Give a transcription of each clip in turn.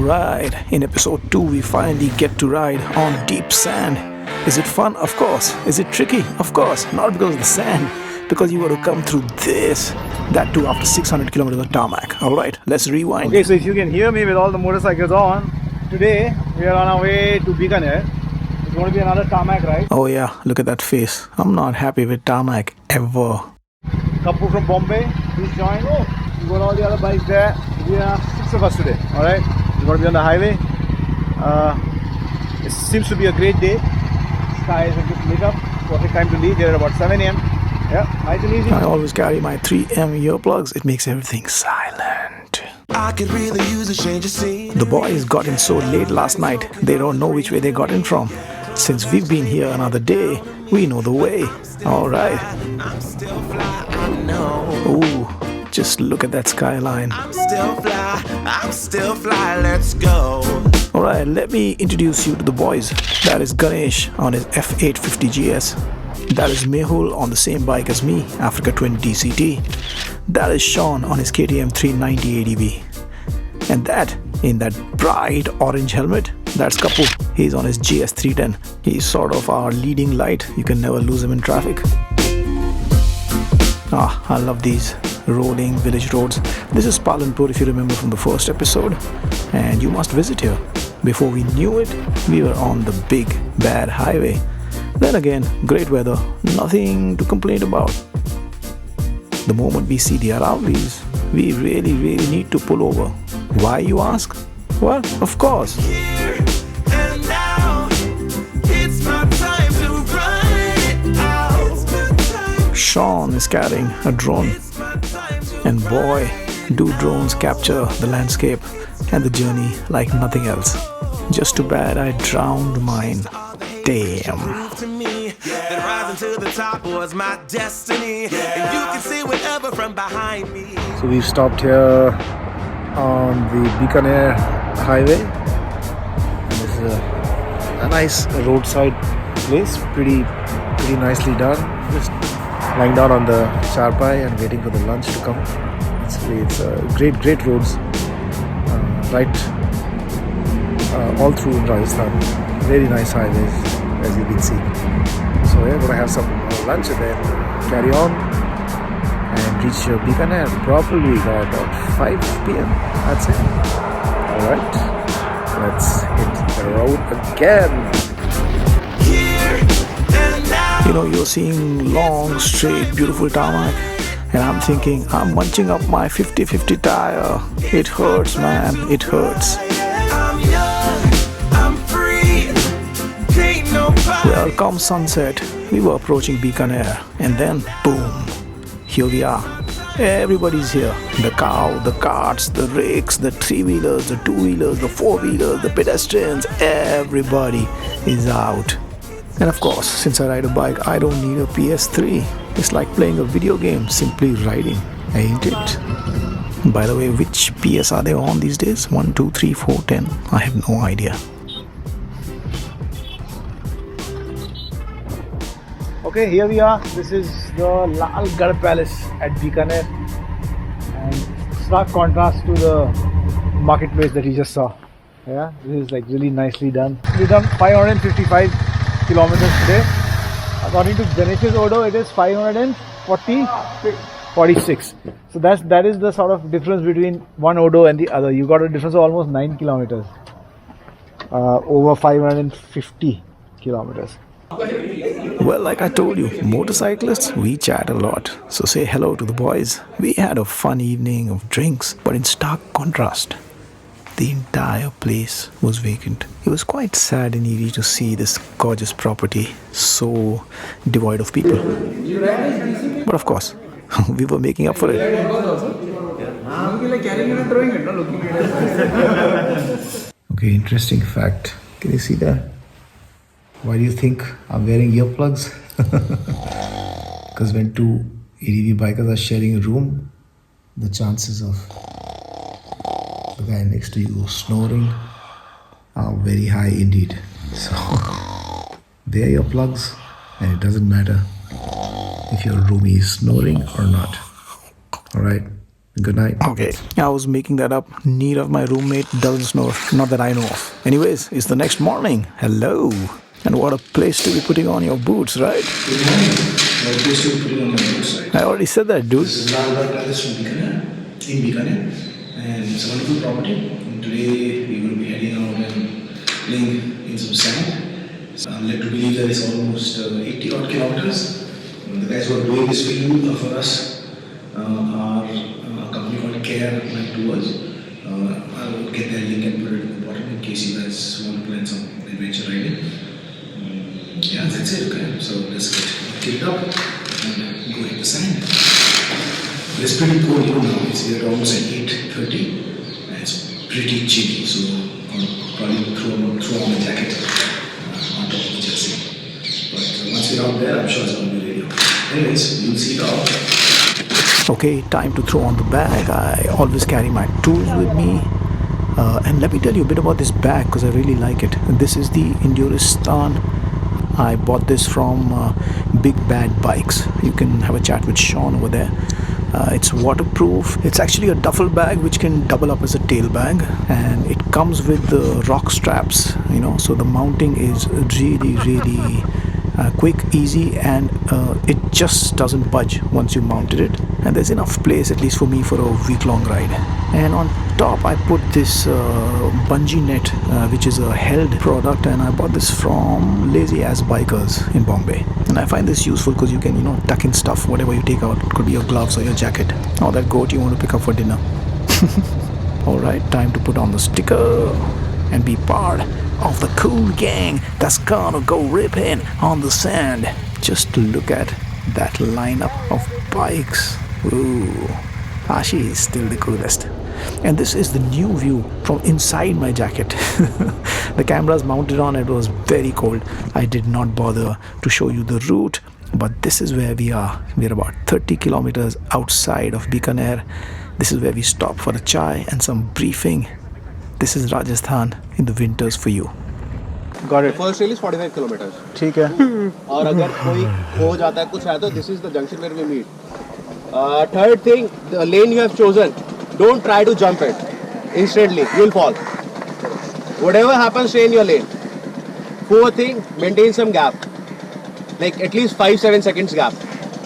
Alright, in episode 2 we finally get to ride on deep sand. Is it fun? Of course. Is it tricky? Of course. Not because of the sand, because you got to come through this. That too after 600 kilometers of tarmac. Alright, let's rewind. Okay, so if you can hear me with all the motorcycles on, today we are on our way to Bikaner. It's going to be another tarmac ride. Oh yeah, look at that face. I'm not happy with tarmac ever. Couple from Bombay, please join. We got all the other bikes there. We are 6 of us today. Alright, we're going to be on the highway. It seems to be a great day. Skies have just lit up. Perfect time to leave. We're at about 7 a.m. Yeah, nice and easy. I always carry my 3M earplugs. It makes everything silent. I could really use a change of scene. The boys got in so late last night, they don't know which way they got in from. Since we've been here another day, we know the way. Alright. I'm still fly, I know. Ooh, just look at that skyline. I'm still fly, let's go. Alright, let me introduce you to the boys. That is Ganesh on his F850 GS. That is Mehul on the same bike as me, Africa 20 DCT. That is Sean on his KTM 390 ADV. And that, in that bright orange helmet, that's Kapu. He's on his GS 310. He's sort of our leading light. You can never lose him in traffic. Ah, I love these rolling village roads. This is Palanpur, if you remember from the first episode, and you must visit here. Before we knew it, we were on the big bad highway. Then again, great weather, nothing to complain about. The moment we see the Aravallis, we really need to pull over. Why, you ask? Well, of course. Here and now, it's my time to run it out. Sean is carrying a drone. And boy, do drones capture the landscape and the journey like nothing else. Just too bad I drowned mine. Damn. To me, that rising to the top was my destiny. And you can see whatever from behind me. So we've stopped here on the Bikaner highway. This is a nice roadside place, pretty nicely done. Just lying down on the charpai and waiting for the lunch to come. It's great roads, right all through in Rajasthan. Very nice highways, as you've been seeing. So we're gonna have some lunch and then carry on and reach Bikaner probably by about 5 p.m. That's it. Alright, let's hit the road again. Here and now. You know, you're seeing long, straight, beautiful tarmac, and I'm thinking, I'm munching up my 50-50 tire. It hurts, man, it hurts. I'm young, I'm free. Ain't nobody. Well, come sunset, we were approaching Bikaner, and then boom, here we are. Everybody's here. The cow, the carts, the rakes, the three-wheelers, the two-wheelers, the four-wheelers, the pedestrians, everybody is out. And of course, since I ride a bike, I don't need a PS3. It's like playing a video game, simply riding, ain't it? By the way, which PS are they on these days? 1, 2, 3, 4, 10? I have no idea. Okay, here we are. This is the Lalgarh Palace at Bikaner, and stark contrast to the marketplace that you just saw. Yeah, this is like really nicely done. We've done 555 kilometers today. According to Ganesh's order, it is 546. So that is the sort of difference between one Odo and the other. You got a difference of almost 9 kilometers over 550 kilometers. Well, like I told you, motorcyclists, we chat a lot. So say hello to the boys. We had a fun evening of drinks, but in stark contrast, the entire place was vacant. It was quite sad and eerie to see this gorgeous property so devoid of people. But of course, we were making up for it. Okay, interesting fact. Can you see that? Why do you think I'm wearing earplugs? Because when two ADV bikers are sharing a room, the chances of the guy next to you snoring are very high indeed. So, wear earplugs and it doesn't matter if your roomie is snoring or not. Alright, Good night. Okay, I was making that up. Neither of my roommate doesn't snore, not that I know of. Anyways, it's the next morning. Hello. And what a place to be putting on your boots, right? Good morning. What a place to be putting on your boots, right? I already said that, dude. This is Lalbagh Palace from Bikaner, in Bikaner, and it's a wonderful property. And today we're going to be heading out and playing in some sand. So I'm led to believe that it's almost 80 odd kilometers. The guys who are doing this film for us are a company called Care Tours. I'll get their link and put it in the bottom in case you guys want to plan some adventure riding. Yeah, that's it. Okay, so let's get kicked up and go hit the sand. It's pretty cold now. It's here almost at 8:30 and it's pretty chilly, so I'll probably throw on a jacket on top of the jersey. But once we're out there, I'm sure it's going to be really hot. Anyways, you'll see it all. Okay, time to throw on the bag. I always carry my tools with me. And let me tell you a bit about this bag because I really like it. This is the Enduristan. I bought this from Big Bad Bikes. You can have a chat with Sean over there. It's waterproof. It's actually a duffel bag which can double up as a tail bag, and it comes with the rock straps, so the mounting is really quick, easy, and it just doesn't budge once you mounted it, and there's enough place at least for me for a week-long ride. And on top I put this bungee net, which is a held product, and I bought this from Lazy Ass Bikers in Bombay, and I find this useful because you can tuck in stuff, whatever you take out. It could be your gloves or your jacket or that goat you want to pick up for dinner. Alright, time to put on the sticker and be part of the cool gang that's gonna go ripping on the sand. Just look at that lineup of bikes. Ooh, Aashi is still the coolest. And this is the new view from inside my jacket. The camera's mounted on, it was very cold. I did not bother to show you the route, but this is where we are. We're about 30 kilometers outside of Bikaner. This is where we stop for a chai and some briefing. This is Rajasthan in the winters for you. Got it. First trail is 45 kilometers. ठीक है. और अगर कोई खो जाता है कुछ है तो this is the junction where we meet. Third thing, the lane you have chosen, don't try to jump it. Instantly, you'll fall. Whatever happens, stay in your lane. Fourth thing, maintain some gap. Like at least 5-7 seconds gap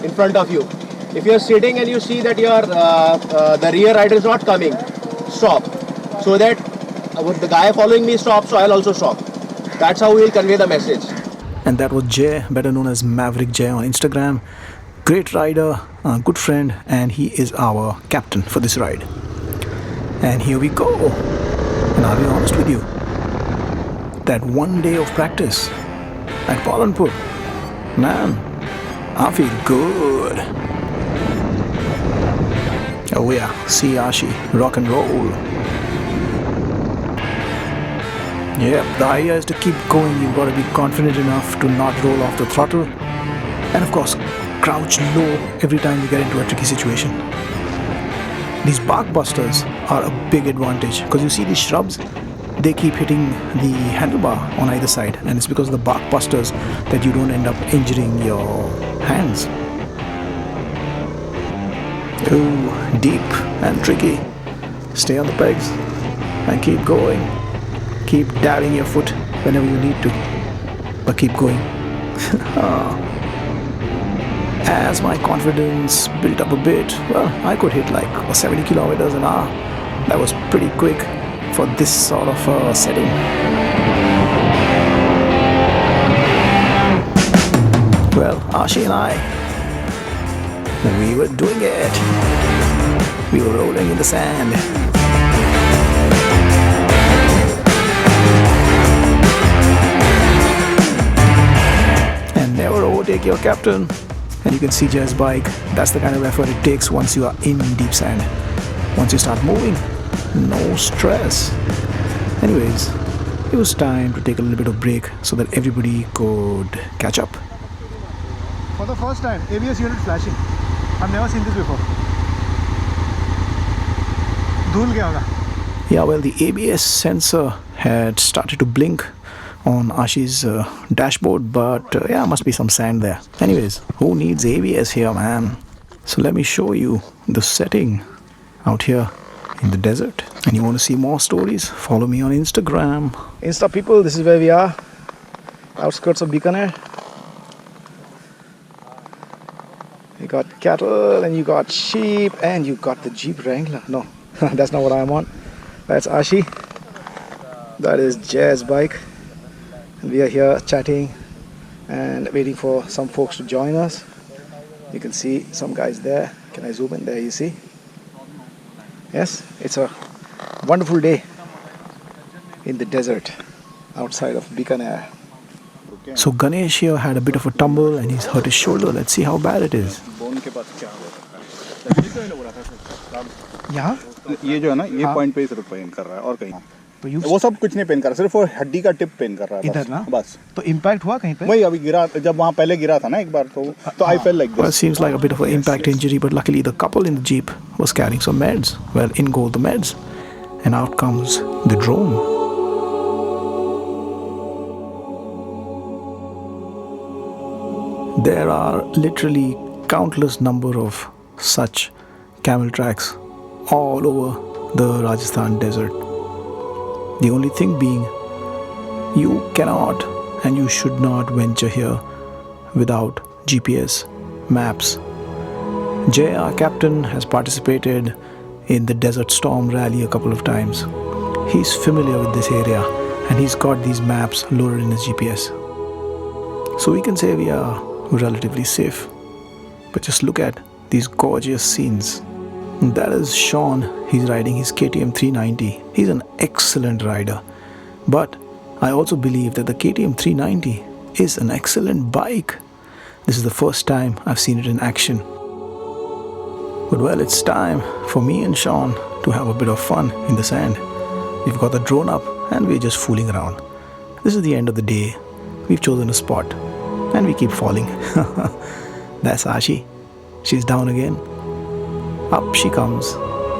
in front of you. If you're sitting and you see that your the rear rider is not coming, stop. So that the guy following me stops, so I'll also stop. That's how we'll convey the message. And that was Jay, better known as Maverick Jay on Instagram. Great rider, good friend, and he is our captain for this ride. And here we go. And I'll be honest with you, that one day of practice at Palanpur, man, I feel good. Oh yeah, see Aashi, rock and roll. Yeah, the idea is to keep going. You've got to be confident enough to not roll off the throttle. And of course, crouch low every time you get into a tricky situation. These bark busters are a big advantage because you see these shrubs, they keep hitting the handlebar on either side, and it's because of the bark busters that you don't end up injuring your hands. Ooh, deep and tricky. Stay on the pegs and keep going. Keep dabbing your foot whenever you need to, but keep going. As my confidence built up a bit, well, I could hit like 70 kilometers an hour. That was pretty quick for this sort of setting. Well, Aashi and I, we were doing it. We were rolling in the sand. And never overtake your captain. And you can see Jay's bike. That's the kind of effort it takes once you are in deep sand. Once you start moving, no stress. Anyways, it was time to take a little bit of break so that everybody could catch up. For the first time, ABS unit flashing. I've never seen this before. धुल गया होगा. Yeah, well, the ABS sensor had started to blink on Aashi's dashboard, but yeah, must be some sand there. Anyways, who needs ABS here, man? So let me show you the setting. out here in the desert. And you want to see more stories? Follow me on Instagram. Insta people, this is where we are. Outskirts of Bikaner. You got cattle and you got sheep and you got the Jeep Wrangler. No, that's not what I'm on. That's Aashi. That is Jazz bike. And we are here chatting and waiting for some folks to join us. You can see some guys there. Can I zoom in? There you see. Yes, it's a wonderful day in the desert outside of Bikaner. So Ganesh here had a bit of a tumble and he's hurt his shoulder. Let's see how bad it is. यहाँ ये जो है ना ये point पे सिर्फ pen कर रहा है और कहीं वो सब कुछ नहीं पेन कर रहा, सिर्फ वो हड्डी का टिप पेन कर रहा है इधर ना बस। तो इम्पैक्ट हुआ कहीं पे? वही अभी गिरा, जब वहाँ पहले गिरा था ना एक बार, तो I felt like this. Well, it seems like a bit of an impact injury, but luckily the couple in the Jeep was carrying some meds. Well, in go the meds and out comes the drone. There are literally countless number of such camel tracks all over the Rajasthan desert. The only thing being, you cannot and you should not venture here without GPS maps. Jay, our captain, has participated in the Desert Storm rally a couple of times. He's familiar with this area and he's got these maps loaded in his GPS. So we can say we are relatively safe. But just look at these gorgeous scenes. That is Sean. He's riding his KTM 390. He's an excellent rider. But I also believe that the KTM 390 is an excellent bike. This is the first time I've seen it in action. But well, it's time for me and Sean to have a bit of fun in the sand. We've got the drone up and we're just fooling around. This is the end of the day. We've chosen a spot and we keep falling. That's Aashi. She's down again. Up she comes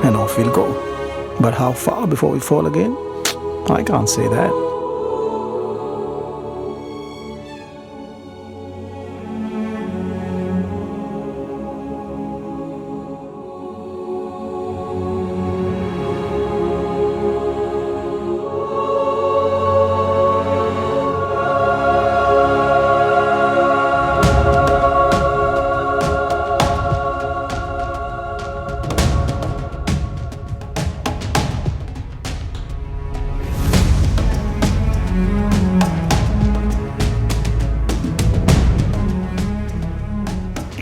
and off we'll go. But how far before we fall again? I can't say that.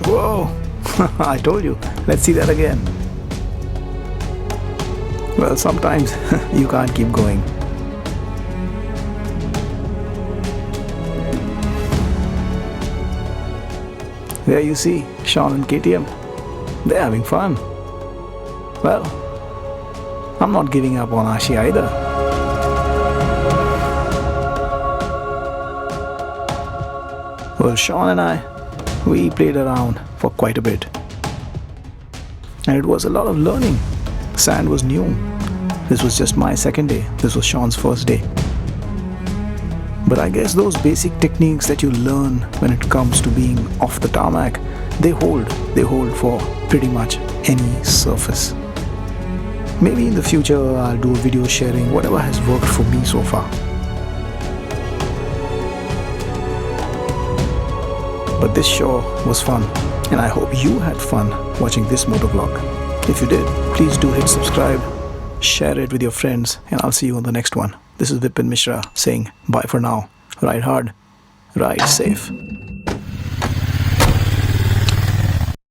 Whoa, I told you. Let's see that again. Well, sometimes you can't keep going. There you see Sean and KTM. They're having fun. Well, I'm not giving up on Aashi either. Well, Sean and I, we played around for quite a bit. And it was a lot of learning. Sand was new. This was just my second day. This was Sean's first day. But I guess those basic techniques that you learn when it comes to being off the tarmac, they hold for pretty much any surface. Maybe in the future I'll do a video sharing whatever has worked for me so far. But this sure was fun, and I hope you had fun watching this motovlog. If you did, please do hit subscribe, share it with your friends, and I'll see you on the next one. This is Vipin Mishra saying bye for now. Ride hard, ride safe.